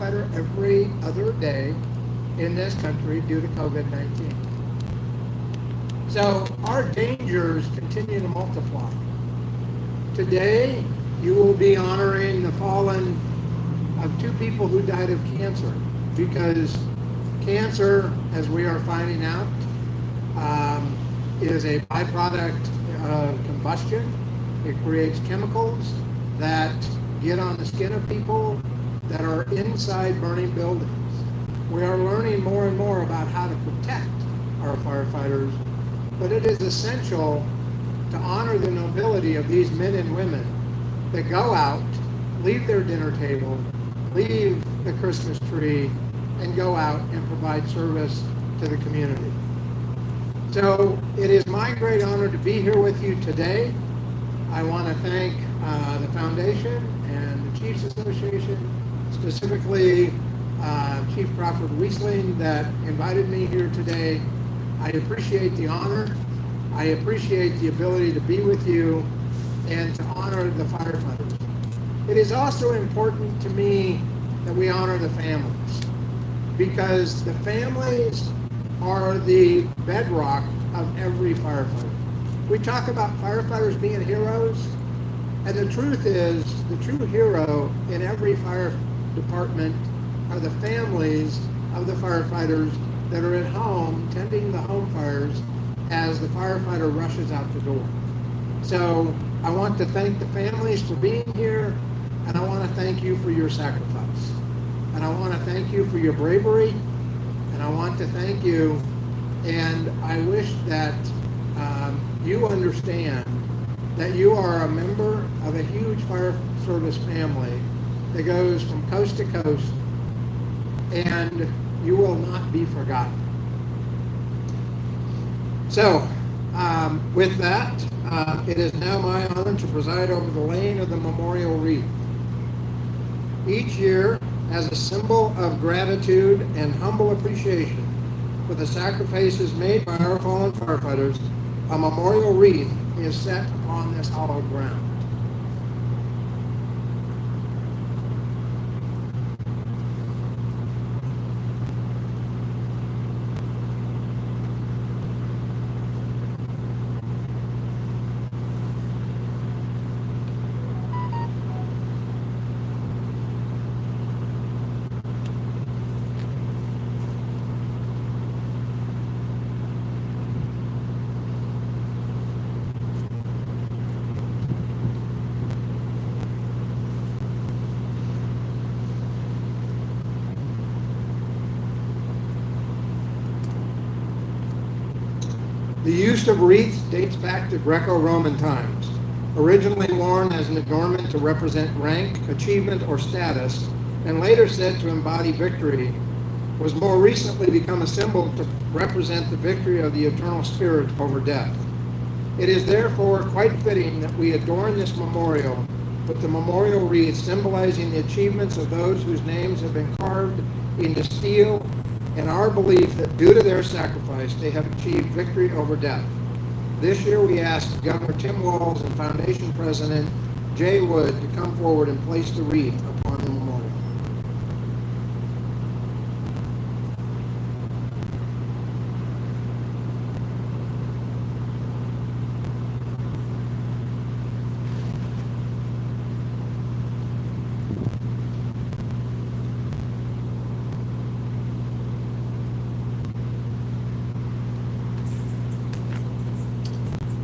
firefighter every other day in this country due to COVID-19. So our dangers continue to multiply. Today, you will be honoring the fallen of two people who died of cancer, because cancer, as we are finding out, is a byproduct of combustion. It creates chemicals that get on the skin of people that are inside burning buildings. We are learning more and more about how to protect our firefighters, but it is essential to honor the nobility of these men and women that go out, leave their dinner table, leave the Christmas tree, and go out and provide service to the community. So it is my great honor to be here with you today. I want to thank the Foundation and the Chiefs Association, specifically Chief Crawford Wiesling, that invited me here today. I appreciate the honor. I appreciate the ability to be with you and to honor the firefighters. It is also important to me that we honor the families, because the families are the bedrock of every firefighter. We talk about firefighters being heroes, and the truth is, the true hero in every fire department are the families of the firefighters that are at home tending the home fires as the firefighter rushes out the door. So I want to thank the families for being here, and I want to thank you for your sacrifice. And I want to thank you for your bravery, and I want to thank you, and I wish that you understand that you are a member of a huge fire service family that goes from coast to coast, and you will not be forgotten. So, with that, it is now my honor to preside over the laying of the memorial wreath. Each year, as a symbol of gratitude and humble appreciation for the sacrifices made by our fallen firefighters, a memorial wreath is set upon this hallowed ground. The use of wreaths dates back to Greco-Roman times. Originally worn as an adornment to represent rank, achievement, or status, and later said to embody victory, was more recently become a symbol to represent the victory of the eternal spirit over death. It is therefore quite fitting that we adorn this memorial with the memorial wreath symbolizing the achievements of those whose names have been carved into steel, and our belief that due to their sacrifice, they have achieved victory over death. This year we asked Governor Tim Walz and Foundation President Jay Wood to come forward and place the wreath upon the memorial.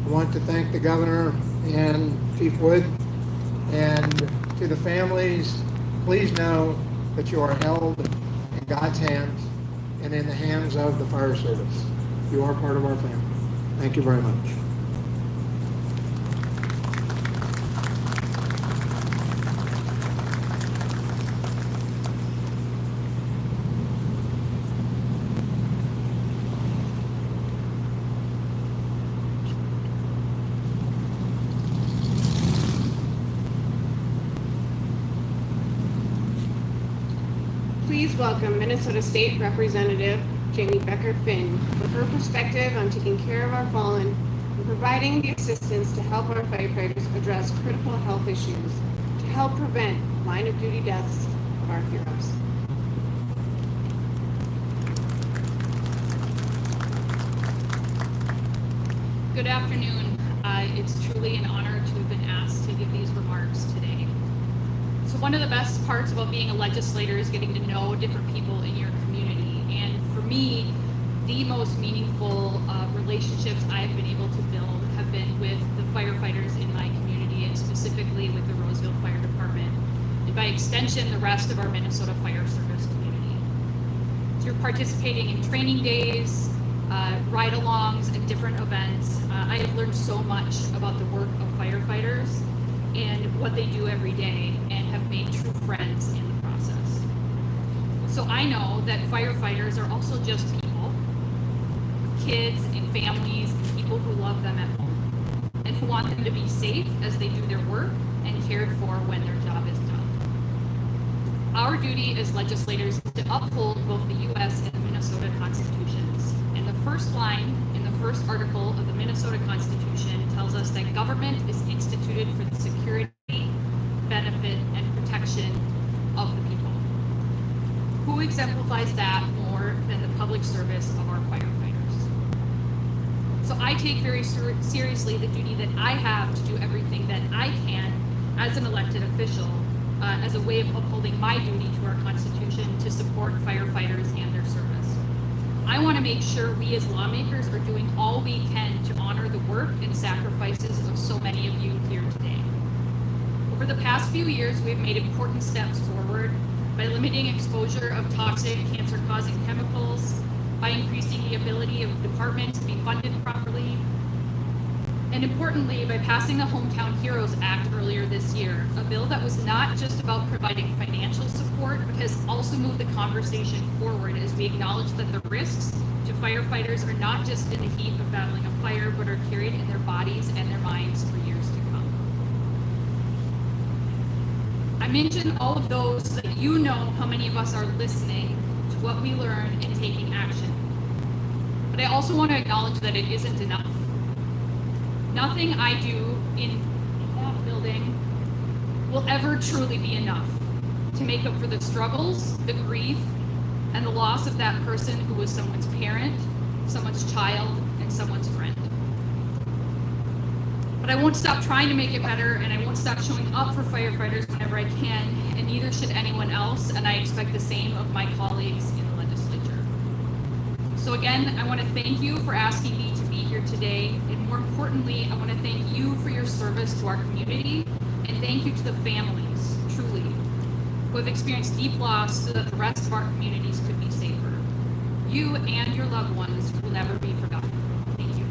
I want to thank the governor and Chief Wood, and to the families, please know that you are held in God's hands and in the hands of the fire service. You are part of our family. Thank you very much. Please welcome Minnesota State Representative Jamie Becker Finn for her perspective on taking care of our fallen and providing the assistance to help our firefighters address critical health issues to help prevent line of duty deaths of our heroes. Good afternoon. It's truly an honor to have been asked to give these remarks today. So one of the best parts about being a legislator is getting to know different people in your community. And for me, the most meaningful relationships I've been able to build have been with the firefighters in my community, and specifically with the Roseville Fire Department, and by extension, the rest of our Minnesota Fire Service community. Through participating in training days, ride-alongs, and different events, I have learned so much about the work of firefighters and what they do every day, and have made true friends in the process. So I know that firefighters are also just people, kids and families and people who love them at home, and who want them to be safe as they do their work and cared for when their job is done. Our duty as legislators is to uphold both the U.S. and Minnesota constitutions. And the first line in the first article of the Minnesota Constitution tells us that government is instituted for the security, benefit, and protection of the people. Who exemplifies that more than the public service of our firefighters? So I take very seriously the duty that I have to do everything that I can as an elected official, as a way of upholding my duty to our Constitution to support firefighters and their service. I want to make sure we as lawmakers are doing all we can to honor the work and sacrifices of so many of you here today. Over the past few years, we've made important steps forward by limiting exposure of toxic, cancer-causing chemicals, by increasing the ability of departments to be funded properly, and importantly, by passing the Hometown Heroes Act earlier this year, a bill that was not just about providing financial support, but has also moved the conversation forward as we acknowledge that the risks to firefighters are not just in the heat of battling a fire, but are carried in their bodies and their minds for years to come. I mention all of those so that you know how many of us are listening to what we learn and taking action. But I also want to acknowledge that it isn't enough. Nothing I do in that building will ever truly be enough to make up for the struggles, the grief, and the loss of that person who was someone's parent, someone's child, and someone's friend. But I won't stop trying to make it better, and I won't stop showing up for firefighters whenever I can, and neither should anyone else, and I expect the same of my colleagues in the legislature. So again, I want to thank you for asking me to be here today, and more importantly, I want to thank you for your service to our community, and thank you to the families, truly, who have experienced deep loss so that the rest of our communities could be safer. You and your loved ones will never be forgotten. Thank you.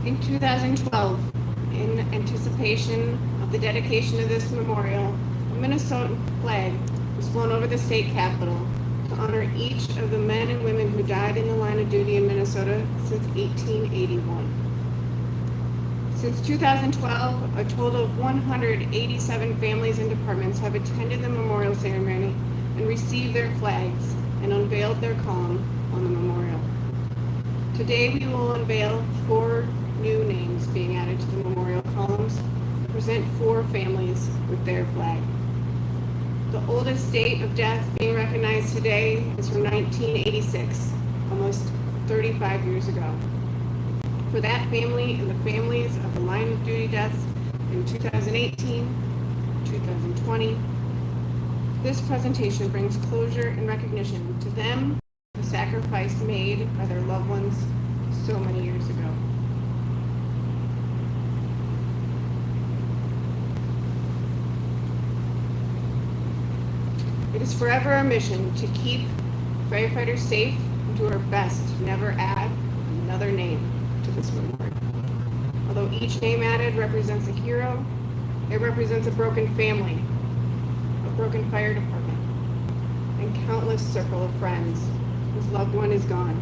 In 2012, in anticipation of the dedication of this memorial, a Minnesotan flag was flown over the state capitol to honor each of the men and women who died in the line of duty in Minnesota since 1881. Since 2012, a total of 187 families and departments have attended the memorial ceremony and received their flags and unveiled their column on the memorial. Today we will unveil 4 new names being added to the memorial columns and present 4 families with their flag. The oldest date of death being recognized today is from 1986, almost 35 years ago. For that family and the families of the line of duty deaths in 2018, 2020, this presentation brings closure and recognition to them, the sacrifice made by their loved ones so many years ago. It is forever our mission to keep firefighters safe and do our best to never add another name to this memorial. Although each name added represents a hero, it represents a broken family, a broken fire department, and countless circle of friends whose loved one is gone.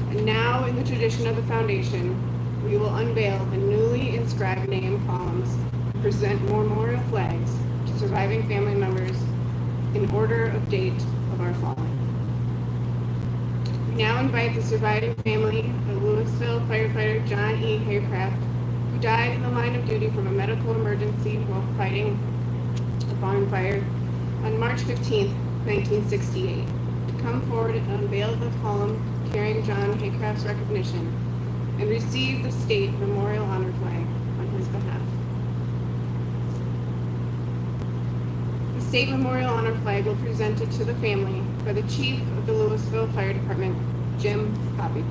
And now, in the tradition of the foundation, we will unveil the newly inscribed name columns and present memorial flags to surviving family members in order of date of our fallen. We now invite the surviving family of Louisville firefighter John E. Haycraft, who died in the line of duty from a medical emergency while fighting a barn fire, on March 15th, 1968, to come forward and unveil the column carrying John Haycraft's recognition and receive the state memorial honor flag on his behalf. The state memorial honor flag will be presented to the family by the Chief of the Louisville Fire Department, Jim Poppy.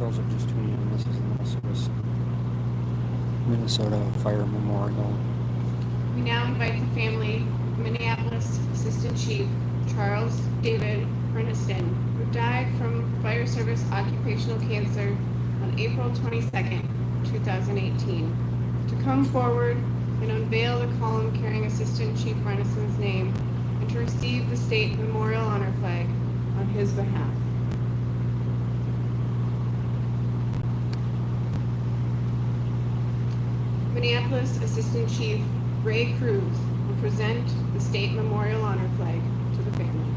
Those are just tuning in. This is the Minnesota Fire Memorial. We now invite the family of Minneapolis Assistant Chief Charles David Princeton, who died from fire service occupational cancer on April 22nd, 2018, to come forward and unveil the column carrying Assistant Chief Princeton's name and to receive the state memorial honor flag on his behalf. Minneapolis Assistant Chief Ray Cruz will present the state memorial honor flag to the family.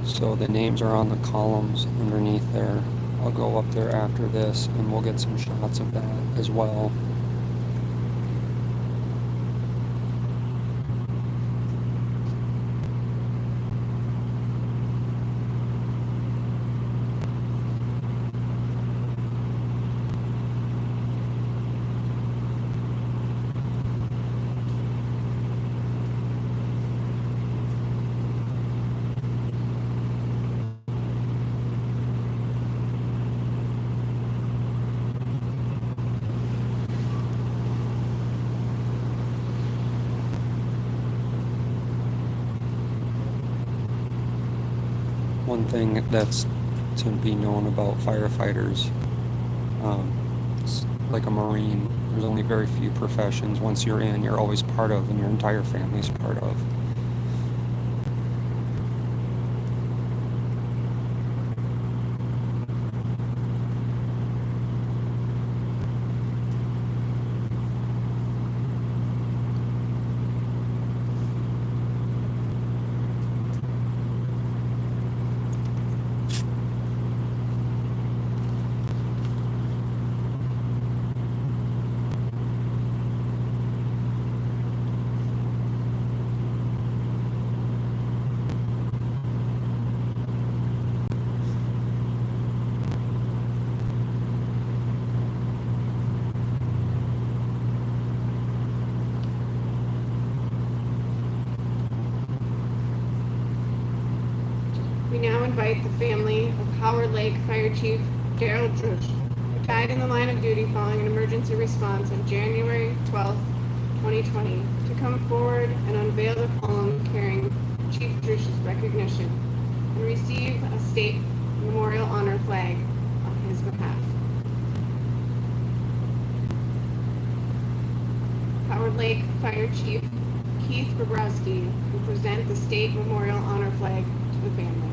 So the names are on the columns underneath there. I'll go up there after this and we'll get some shots of that as well. One thing that's to be known about firefighters, it's like a Marine, there's only very few professions. Once you're in, you're always part of, and your entire family's part of. We now invite the family of Howard Lake Fire Chief Daryl Drush, who died in the line of duty following an emergency response on January 12, 2020, to come forward and unveil the column carrying Chief Drush's recognition and receive a state memorial honor flag on his behalf. Howard Lake Fire Chief Keith Bobrowski will present the state memorial honor flag to the family.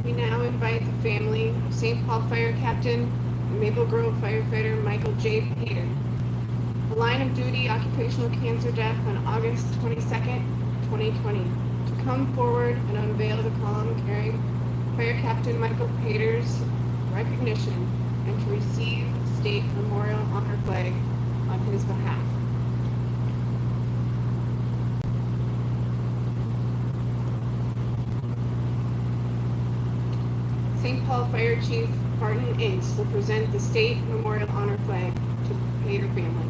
We now invite the family of St. Paul Fire Captain and Maple Grove Firefighter Michael J. Pater, a line of duty occupational cancer death on August 22nd, 2020, to come forward and unveil the column carrying Fire Captain Michael Pater's recognition and to receive a state memorial honor flag on his behalf. St. Paul Fire Chief Barton Inks will present the state memorial honor flag to the Pater family.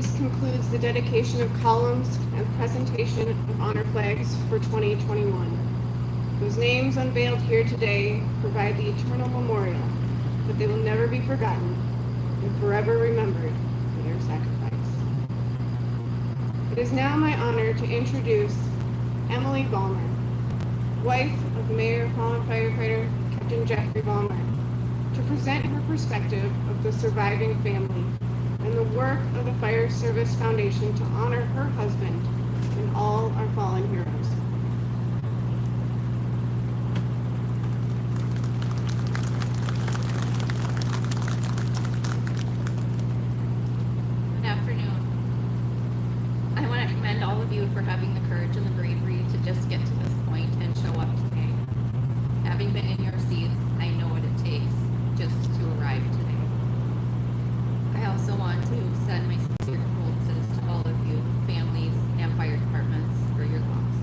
This concludes the dedication of columns and presentation of honor flags for 2021. Those names unveiled here today provide the eternal memorial, but they will never be forgotten and forever remembered for their sacrifice. It is now my honor to introduce Emily Ballmer, wife of Mayor fallen firefighter Captain Jeffrey Ballmer, to present her perspective of the surviving family and the work of the Fire Service Foundation to honor her husband and all our fallen heroes. Good afternoon. I want to commend all of you for having the courage and the bravery to just get to this point and show up today. Having been in your seats, I know what it takes just to arrive today. I also want to send my sincere condolences to all of you, families, and fire departments for your loss.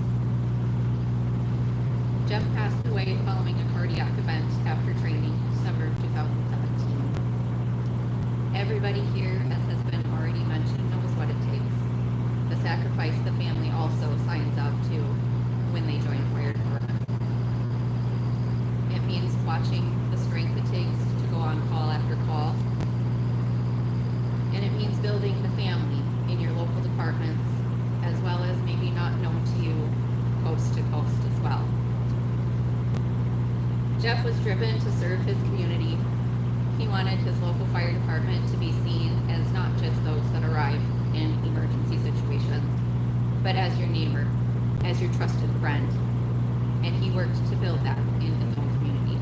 Jeff passed away following a cardiac event after training December of 2017. Everybody here, as has been already mentioned, knows what it takes. The sacrifice the family also signs up to when they join the fire department. It means watching the strength it takes to go on call after call. And it means building the family in your local departments, as well as maybe not known to you coast to coast as well. Jeff was driven to serve his community. He wanted his local fire department to be seen as not just those that arrive in emergency situations, but as your neighbor, as your trusted friend. And he worked to build that in his own community.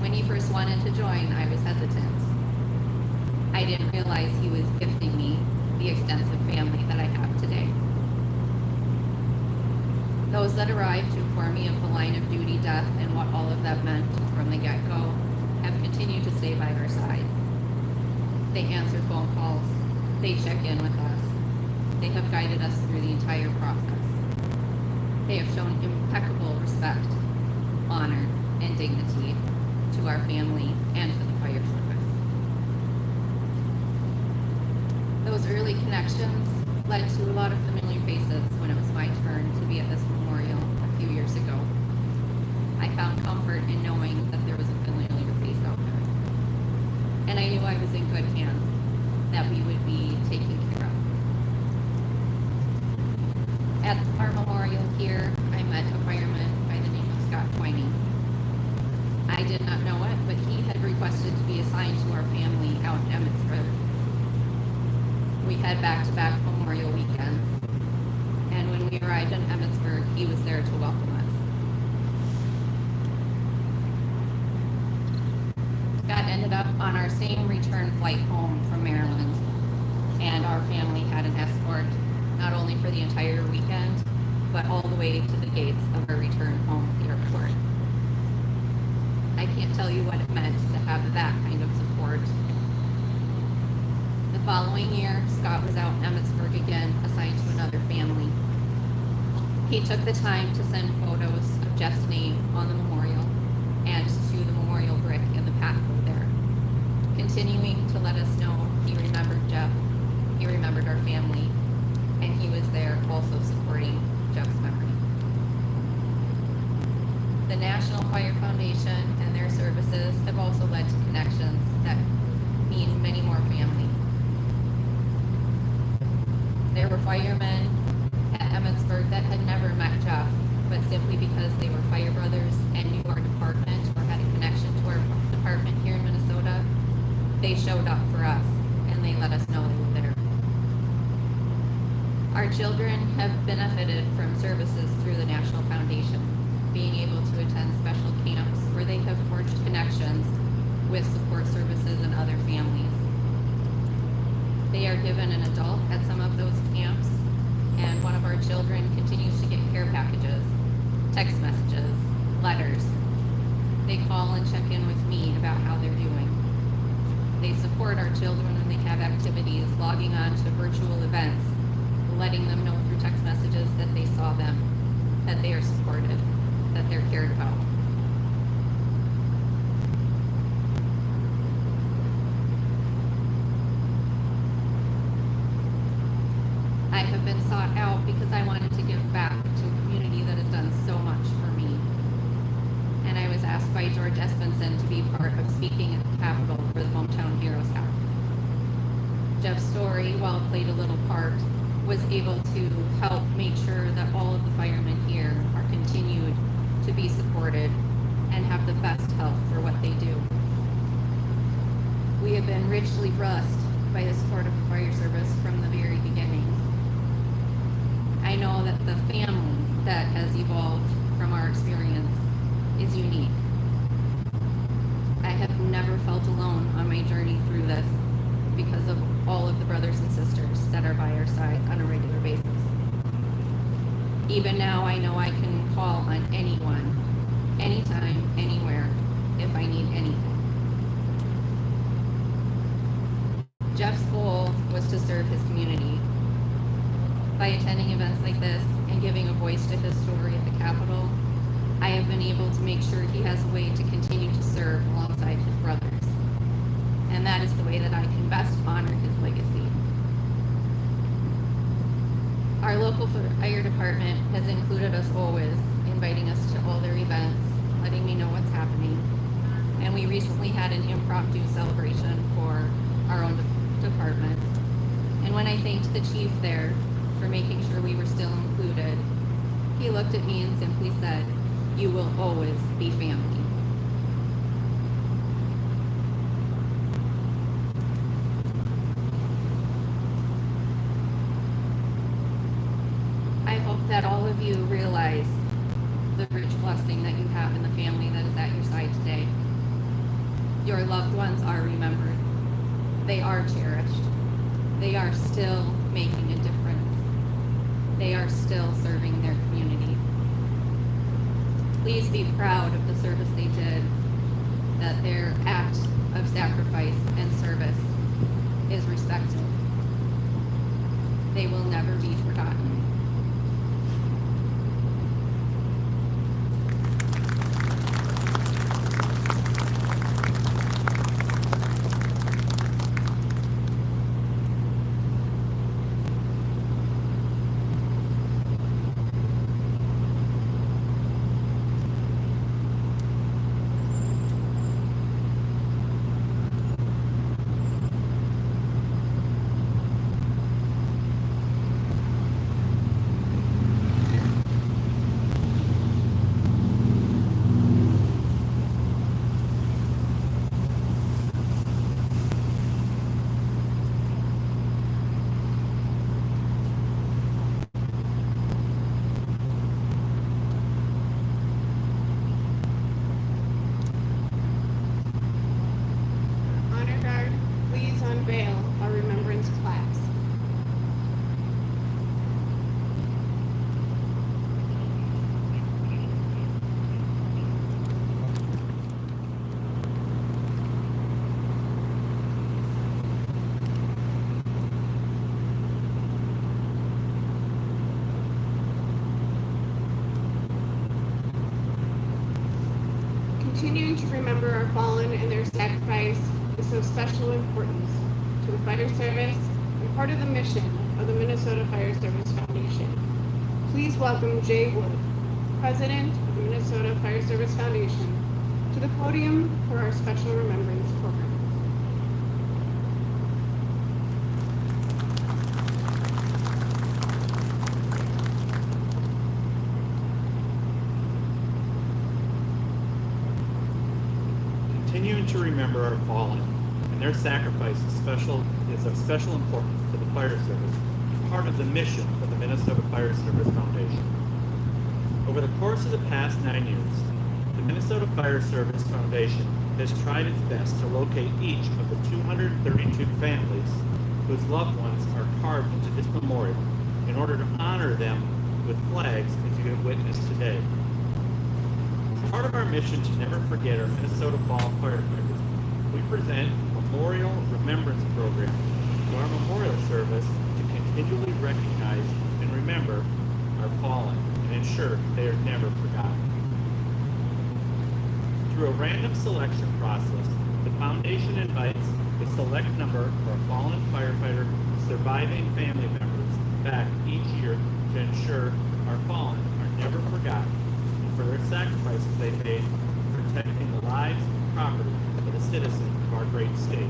When he first wanted to join, I was hesitant. I didn't realize he was gifting me the extensive family that I have today. Those that arrived to inform me of the line of duty, death, and what all of that meant from the get-go have continued to stay by our sides. They answer phone calls. They check in with us. They have guided us through the entire process. They have shown impeccable respect, honor, and dignity to our family and to the fire service. Those early connections led to a lot of familiar faces when it was my turn to be at this memorial a few years ago. I found comfort in knowing that there was a familiar face out there. And I knew I was in good hands, that we would be taken care of. At our memorial here, I met a fireman by the name of Scott Twining. I did not know it, but he had requested to be assigned to our family out in Emmitsburg. We had back-to-back Memorial weekends, and when we arrived in Emmitsburg, he was there to welcome us. Scott ended up on our same return flight home from Maryland, and our family had an escort, not only for the entire weekend, but all the way to the gates of our return home at the airport. I can't tell you what it meant to have that kind of support. The following year, Scott was out in Emmitsburg again, assigned to another family. He took the time to send photos of Jeff's name on the memorial and to the memorial brick in the pathway there, continuing to let us know he remembered Jeff, he remembered our family, and he was there also supporting Jeff's memory. The National Fire Foundation and their services have also led to connections that mean many more families. There were firemen at Emmitsburg that had never met Jeff, but simply because they were fire brothers and knew our department or had a connection to our department here in Minnesota, they showed up for us and they let us know they were there. Our children have benefited from services through the National Foundation, being able to attend special camps where they have forged connections with support services and other families. They are given an adult at some of those camps, and one of our children continues to get care packages, text messages, letters. They call and check in with me about how they're doing. They support our children when they have activities, logging on to virtual events, letting them know through text messages that they saw them, that they are supported, that they're cared about. I have been sought out because I wanted to give back to a community that has done so much for me. And I was asked by George Espenson to be part of speaking at the Capitol where the Hometown Heroes happened. Jeff's story, while it played a little part, was able to help make sure that all of the firemen here are continued to be supported and have the best health for what they do. We have been richly blessed by the support of the fire service from the very beginning. I know that the family that has evolved from our experience is unique. I have never felt alone on my journey through this because of all of the brothers and sisters that are by our side on a regular basis. Even now, I know I can call on anyone, anytime, anywhere, if I need anything. Jeff's goal was to serve his community. By attending events like this and giving a voice to his story at the Capitol, I have been able to make sure he has a way to continue to serve alongside his brothers. And that is the way that I can best honor his legacy. Our local fire department has included us always, inviting us to all their events, letting me know what's happening. And we recently had an impromptu celebration for our own department. And when I thanked the chief there for making sure we were still included, he looked at me and simply said, "You will always be family." I hope that all of you realize the rich blessing that you have in the family that is at your side today. Your loved ones are remembered. They are cherished. They are still making a difference. They are still serving their community. Please be proud of the service they did, that their act of sacrifice and service is respected. They will never be forgotten. Continuing to remember our fallen and their sacrifice is of special importance to the fire service and part of the mission of the Minnesota Fire Service Foundation. Please welcome Jay Wood, President of the Minnesota Fire Service Foundation, to the podium for our special remembrance program. Continuing to remember our fallen and their sacrifice is of special importance to the fire service, part of the mission of the Minnesota Fire Service Foundation. Over the course of the past 9 years, the Minnesota Fire Service Foundation has tried its best to locate each of the 232 families whose loved ones are carved into this memorial in order to honor them with flags as you have witnessed today. Part of our mission to never forget our Minnesota Fall firefighters, we present a Memorial Remembrance Program to our memorial service to continually recognize and remember our fallen and ensure they are never forgotten. Through a random selection process, the Foundation invites a select number of our fallen firefighter surviving family members back each year to ensure our fallen are never forgotten and for their sacrifices they made protecting the lives and property of the citizens of our great state.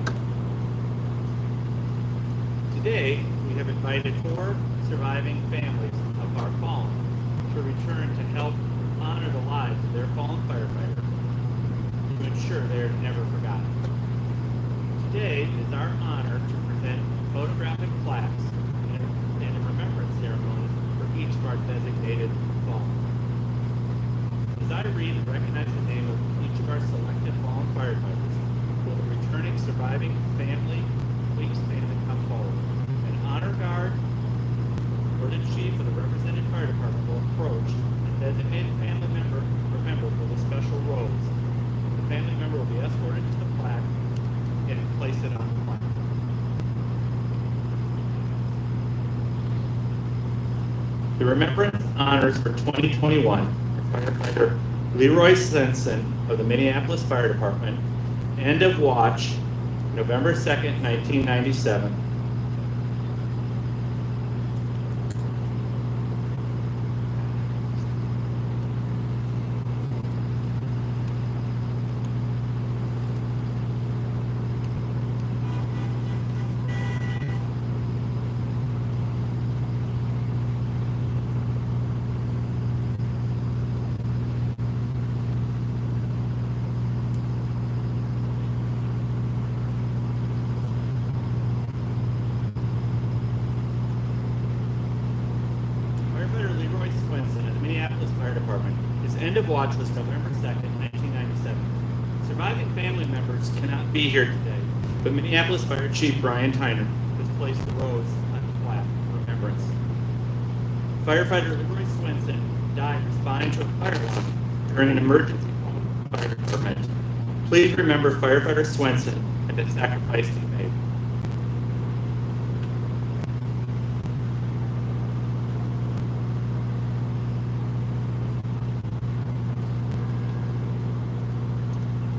Today, we have invited 4 surviving families of our fallen to return to help honor the lives of their fallen firefighter to ensure they are never forgotten. Today is our honor to present photographic plaques and a remembrance ceremony for each of our designated fallen. As I read and recognize the name of each of our selected fallen firefighters, will the returning surviving family please stand and come forward? An honor guard or the chief of the represented fire department will approach a designated family member for the special robes. The family member will be escorted to the plaque and place it on the plaque. The Remembrance Honors for 2021 for firefighter Leroy Swenson of the Minneapolis Fire Department, end of watch, November 2nd, 1997. Firefighter Leroy Swenson of the Minneapolis Fire Department. His end of watch was November 2nd, 1997. Surviving family members cannot be here today, but Minneapolis Fire Chief Brian Tyner has placed the rose on the plaque of remembrance. Firefighter Leroy Swenson died responding to a fire alarm during an emergency call from the fire department. Please remember Firefighter Swenson and the sacrifice he made.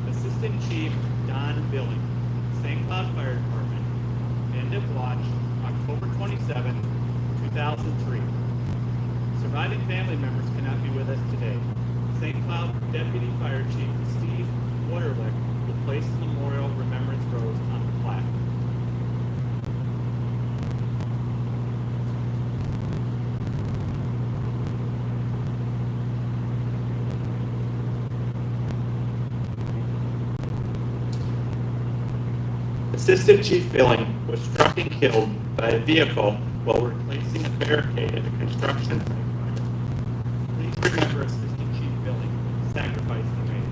Assistant Chief Don Billing, St. Cloud Fire Department, end of watch, October 27, 2003. Surviving family members cannot be with us today. St. Cloud Deputy Fire Chief Steve Waterlick will place the memorial remembrance rose on the plaque. Assistant Chief Billing was struck and killed by a vehicle while replacing a barricade at a construction site. Please remember Assistant Chief Billing, the sacrifice he made.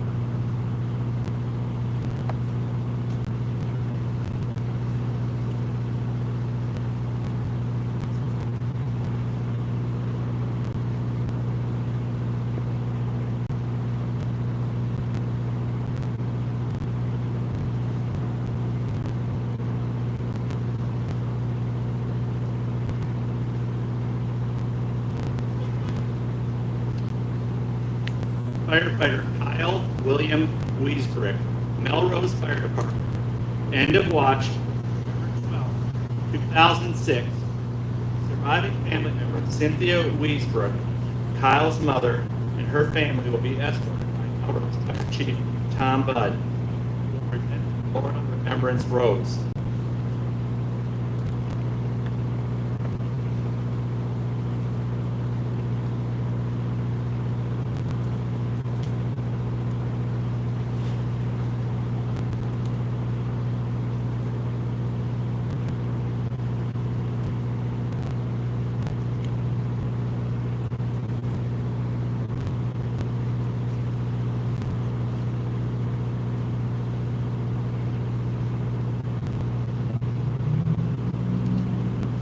Firefighter Kyle William Wiesbrick, Melrose Fire Department, end of watch, November 12, 2006. Surviving family member Cynthia Wiesbrick, Kyle's mother, and her family will be escorted by Melrose Fire Chief Tom Budd, who will present the Memorial Remembrance Rose.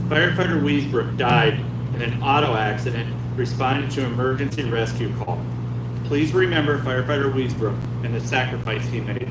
Firefighter Wiesbrook died in an auto accident responding to an emergency rescue call. Please remember Firefighter Wiesbrook and the sacrifice he made.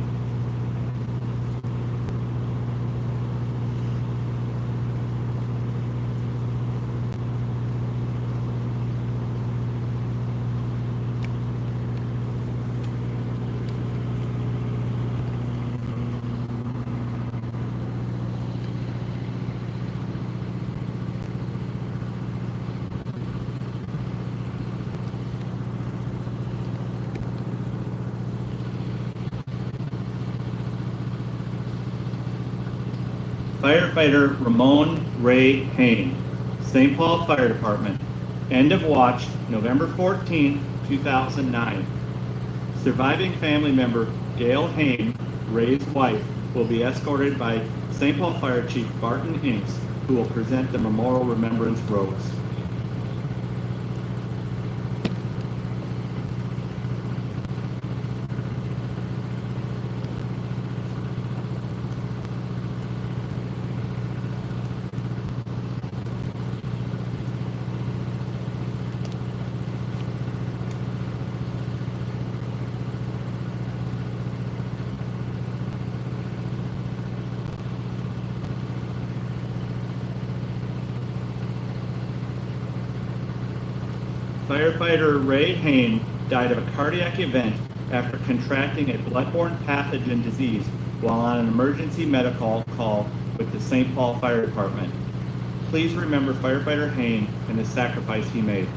Firefighter Ramon Ray Hain, St. Paul Fire Department. End of watch, November 14, 2009. Surviving family member Gail Hain, Ray's wife, will be escorted by St. Paul Fire Chief Barton Inks, who will present the Memorial Remembrance Rose. Firefighter Ray Hain died of a cardiac event after contracting a bloodborne pathogen disease while on an emergency medical call with the St. Paul Fire Department. Please remember Firefighter Hain and the sacrifice he made.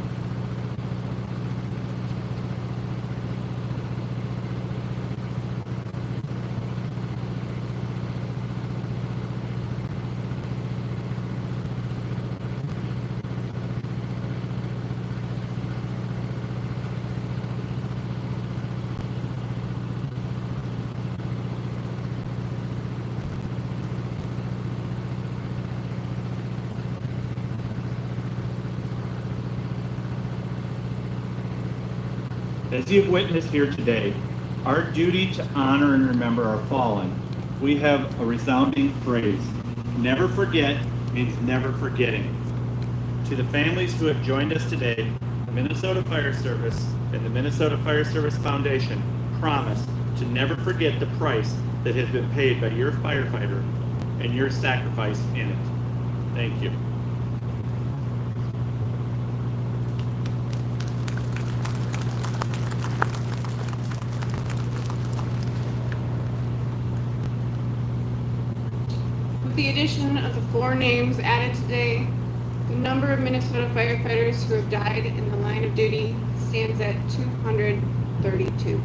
As you've witnessed here today, our duty to honor and remember our fallen, we have a resounding phrase. Never forget means never forgetting. To the families who have joined us today, the Minnesota Fire Service and the Minnesota Fire Service Foundation promise to never forget the price that has been paid by your firefighter and your sacrifice in it. Thank you. With the addition of the 4 names added today, the number of Minnesota firefighters who have died in the line of duty stands at 232.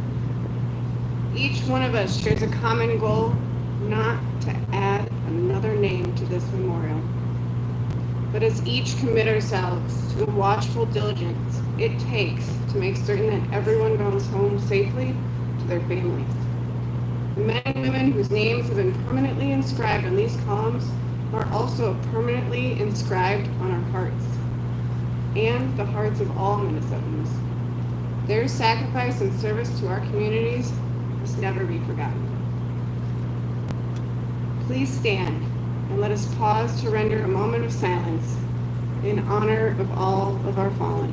Each one of us shares a common goal, not to add another name to this memorial, but as each commit ourselves to the watchful diligence it takes to make certain that everyone goes home safely to their families. The men and women whose names have been permanently inscribed on these columns are also permanently inscribed on our hearts and the hearts of all Minnesotans. Their sacrifice and service to our communities must never be forgotten. Please stand and let us pause to render a moment of silence in honor of all of our fallen.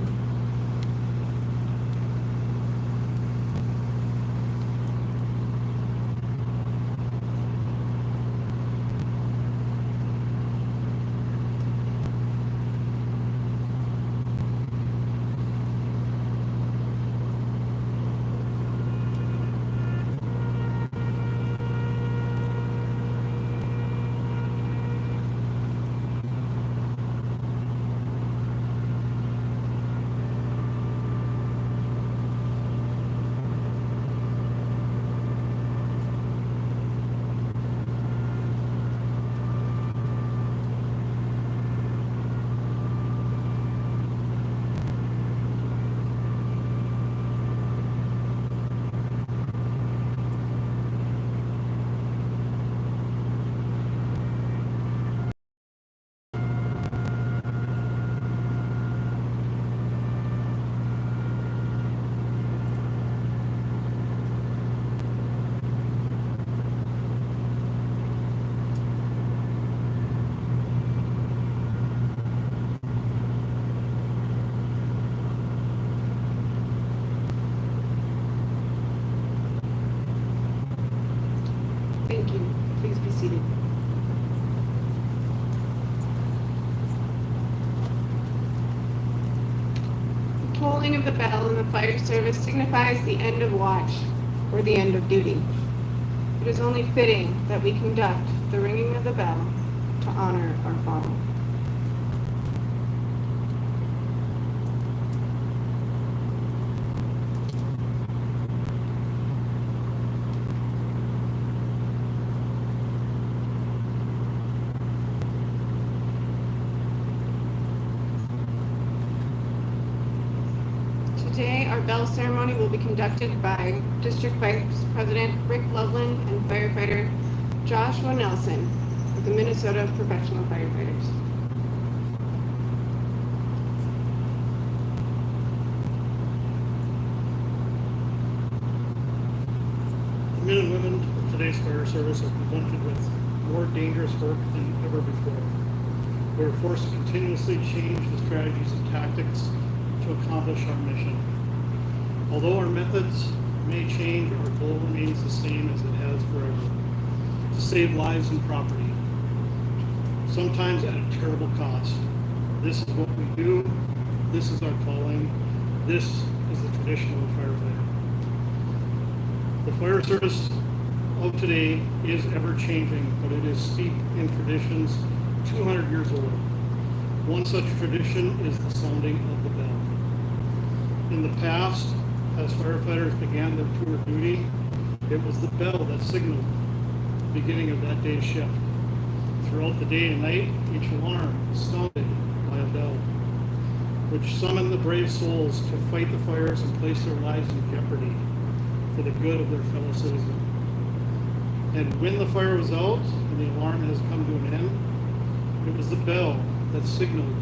Thank you. Please be seated. The tolling of the bell in the fire service signifies the end of watch or the end of duty. It is only fitting that we conduct the ringing of the bell to honor our fallen. Today, our bell ceremony will be conducted by District Vice President Rick Loveland and firefighter Joshua Nelson of the Minnesota Professional Firefighters. The men and women of today's fire service are confronted with more dangerous work than ever before. We are forced to continuously change the strategies and tactics to accomplish our mission. Although our methods may change, our goal remains the same as it has forever: to save lives and property, sometimes at a terrible cost. This is what we do. This is our calling. This is the tradition of a firefighter. The fire service of today is ever changing, but it is steeped in traditions 200 years old. One such tradition is the sounding of the bell. In the past, as firefighters began their tour of duty, it was the bell that signaled the beginning of that day's shift. Throughout the day and night, each alarm was sounded by a bell, which summoned the brave souls to fight the fires and place their lives in jeopardy for the good of their fellow citizens. And when the fire was out and the alarm has come to an end, it was the bell that signaled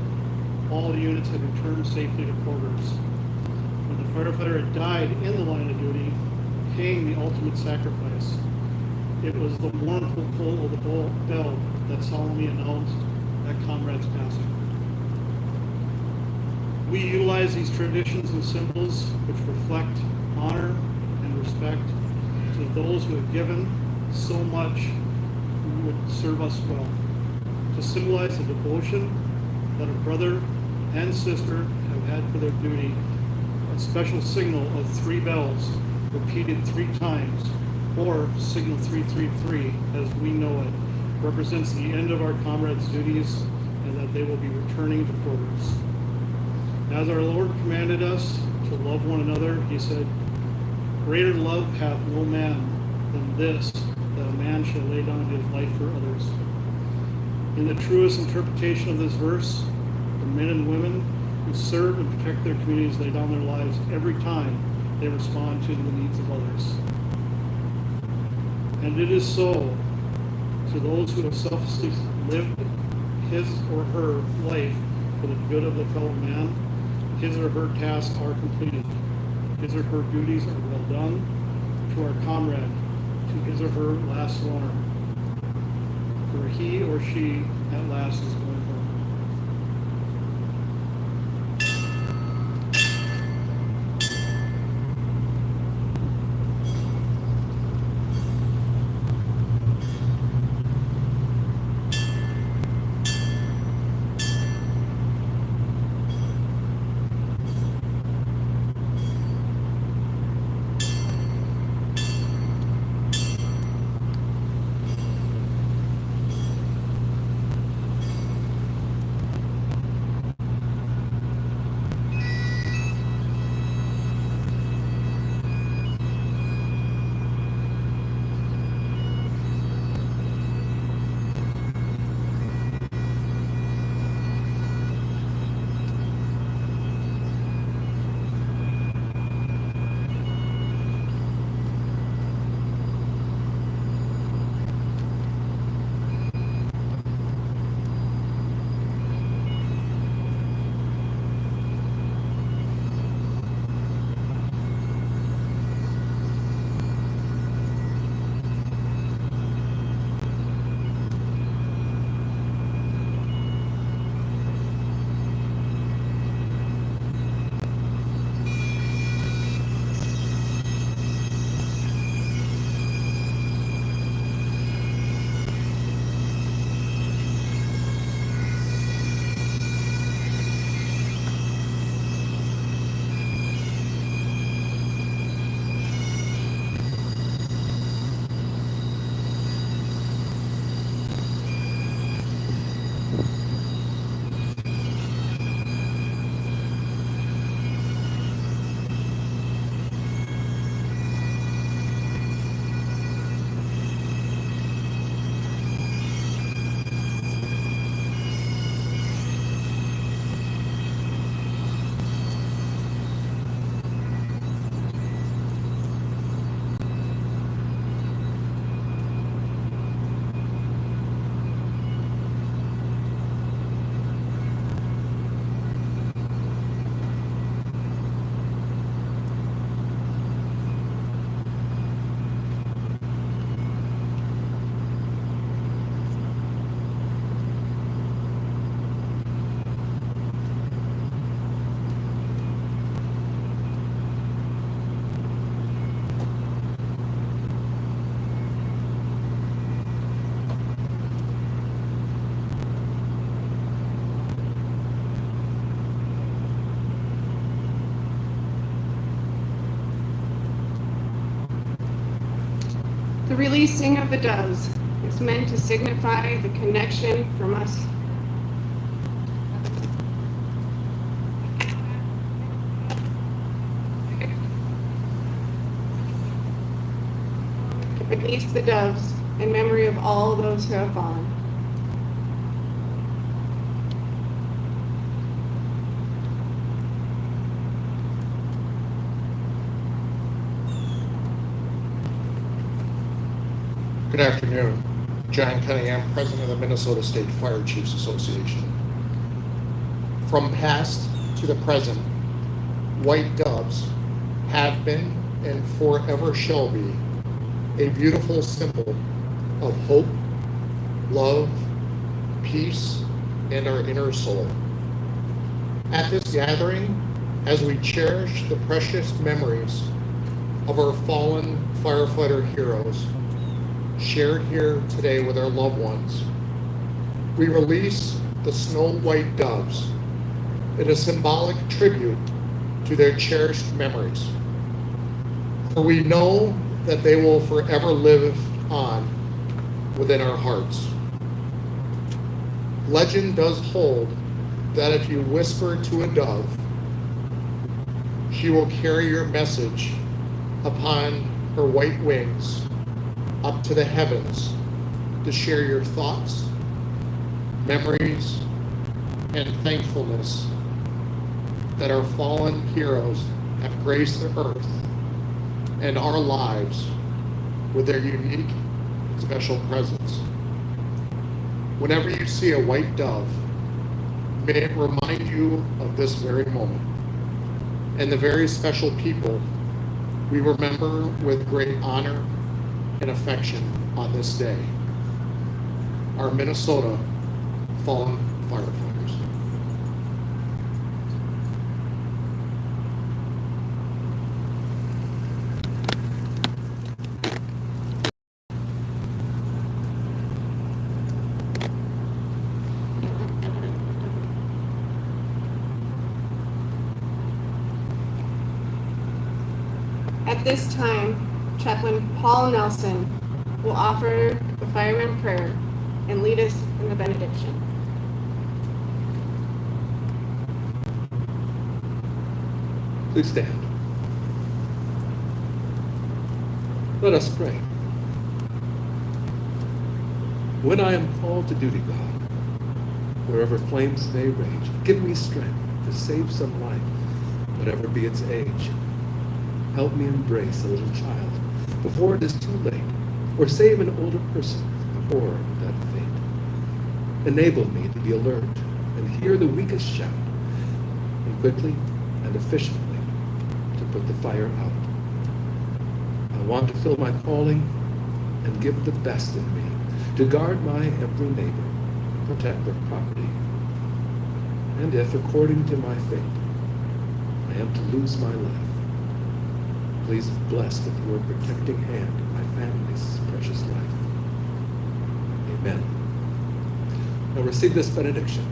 all the units had returned safely to quarters. When the firefighter had died in the line of duty, paying the ultimate sacrifice, it was the mournful pull of the bell that solemnly announced that comrade's passing. We utilize these traditions and symbols which reflect honor and respect to those who have given so much who would serve us well, to symbolize the devotion that a brother and sister have had for their duty. A special signal of 3 bells repeated 3 times, or signal 333 as we know it, represents the end of our comrades' duties and that they will be returning to quarters. As our Lord commanded us to love one another, he said, "Greater love hath no man than this, that a man shall lay down his life for others." In the truest interpretation of this verse, the men and women who serve and protect their communities lay down their lives every time they respond to the needs of others. And it is so to those who have selflessly lived his or her life for the good of the fellow man. His or her tasks are completed. His or her duties are well done. To our comrade, to his or her last alarm, for he or she at last is going home. The releasing of the doves is meant to signify the connection from us. To release the doves in memory of all those who have fallen. Good afternoon. John Cunningham, President of the Minnesota State Fire Chiefs Association. From past to the present, white doves have been and forever shall be a beautiful symbol of hope, love, peace, and our inner soul. At this gathering, as we cherish the precious memories of our fallen firefighter heroes, shared here today with our loved ones, we release the snow white doves in a symbolic tribute to their cherished memories. For we know that they will forever live on within our hearts. Legend does hold that if you whisper to a dove, she will carry your message upon her white wings up to the heavens to share your thoughts, memories, and thankfulness that our fallen heroes have graced the earth and our lives with their unique and special presence. Whenever you see a white dove, may it remind you of this very moment and the very special people we remember with great honor and affection on this day, our Minnesota fallen firefighters. At this time, Chaplain Paul Nelson will offer the fireman prayer and lead us in the benediction. Please stand. Let us pray. When I am called to duty, God, wherever flames may rage, give me strength to save some life, whatever be its age. Help me embrace a little child before it is too late, or save an older person before that fate. Enable me to be alert and hear the weakest shout, and quickly and efficiently to put the fire out. I want to fill my calling and give the best in me to guard my every neighbor, protect their property. And if, according to my fate, I am to lose my life, please bless with your protecting hand my family's precious life. Amen. Now receive this benediction.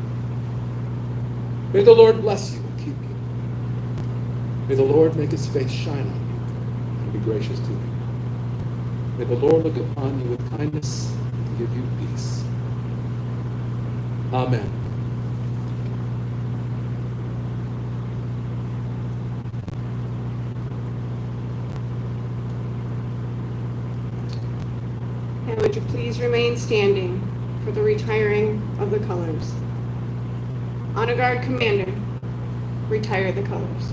May the Lord bless you and keep you. May the Lord make his face shine on you and be gracious to you. May the Lord look upon you with kindness and give you peace. Amen. And would you please remain standing for the retiring of the colors? Honor Guard Commander, retire the colors.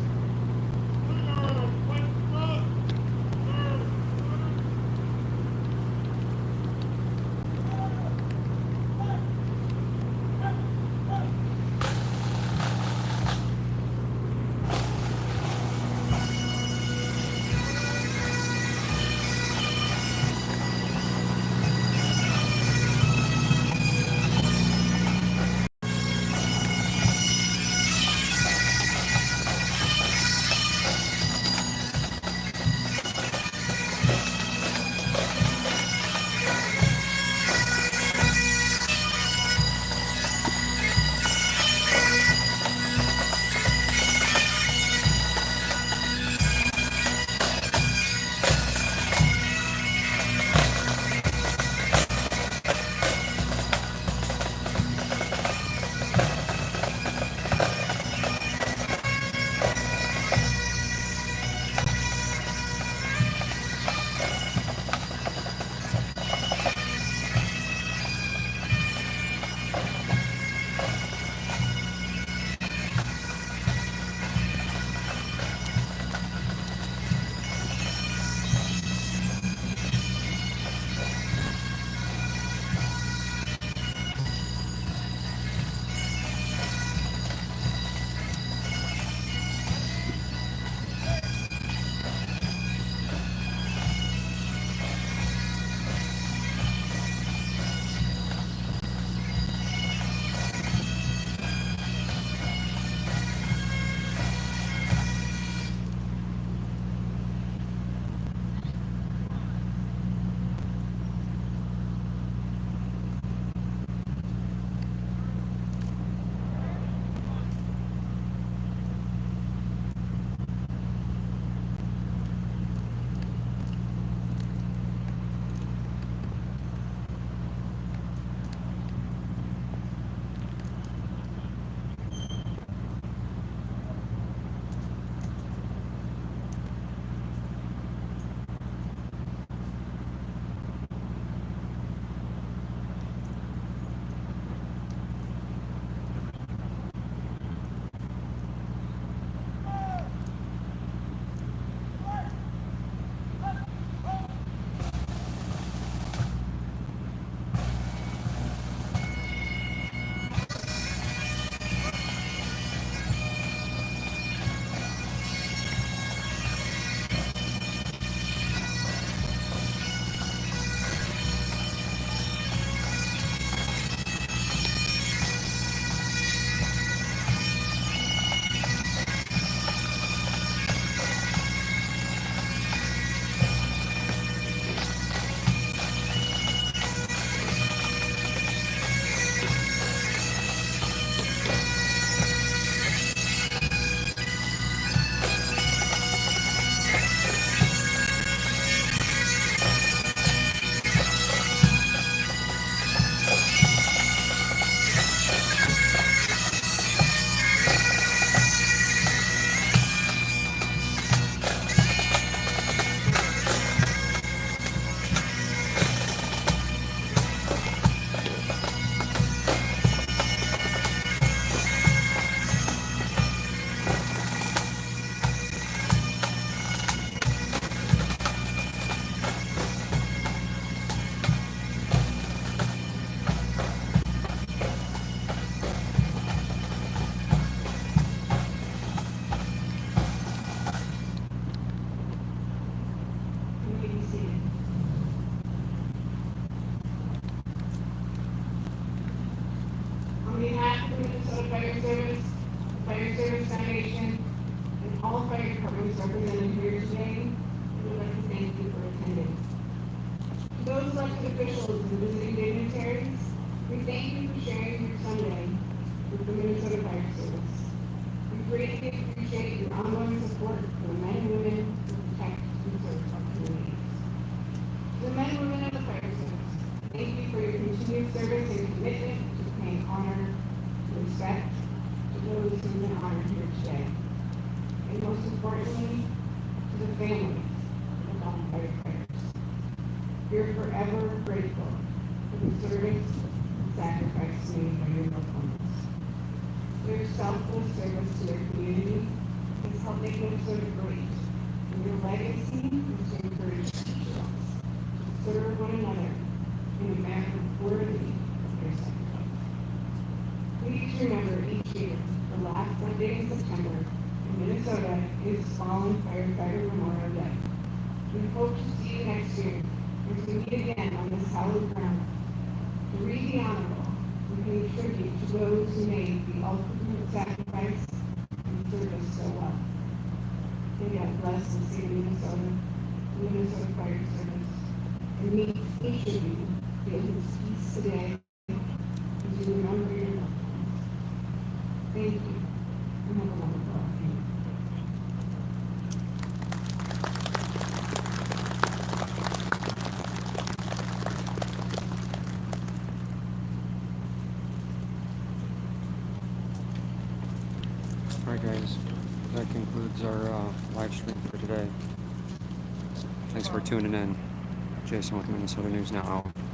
Service Foundation, and all fire departments represented here today, we would like to thank you for attending. To those elected officials and visiting dignitaries, we thank you for sharing your Sunday with the Minnesota Fire Service. We greatly appreciate your ongoing support for the men and women who protect and serve our communities. To the men and women of the Fire Service, thank you for your continued service and commitment to paying honor and respect to those who have been honored here today. And most importantly, to the families of the fallen firefighters. We are forever grateful for the service and sacrifice made by your loved ones. Their selfless service to their community has helped make Minnesota great, and your legacy is to encourage each of us to serve one another in a manner worthy of their sacrifice. Please remember each year, the last Sunday in September, in Minnesota is Fallen Firefighter Memorial Day. We hope to see you next year and to meet again on this hallowed ground. To read the honorable and pay tribute to those who made the ultimate sacrifice and served us so well. May God bless the state of Minnesota, the Minnesota Fire Service, and may each of you feel His peace today as you remember your loved ones. Thank you, and have a wonderful afternoon. Alright guys, that concludes our live stream for today. Thanks for tuning in. Jason with Minnesota News Now out.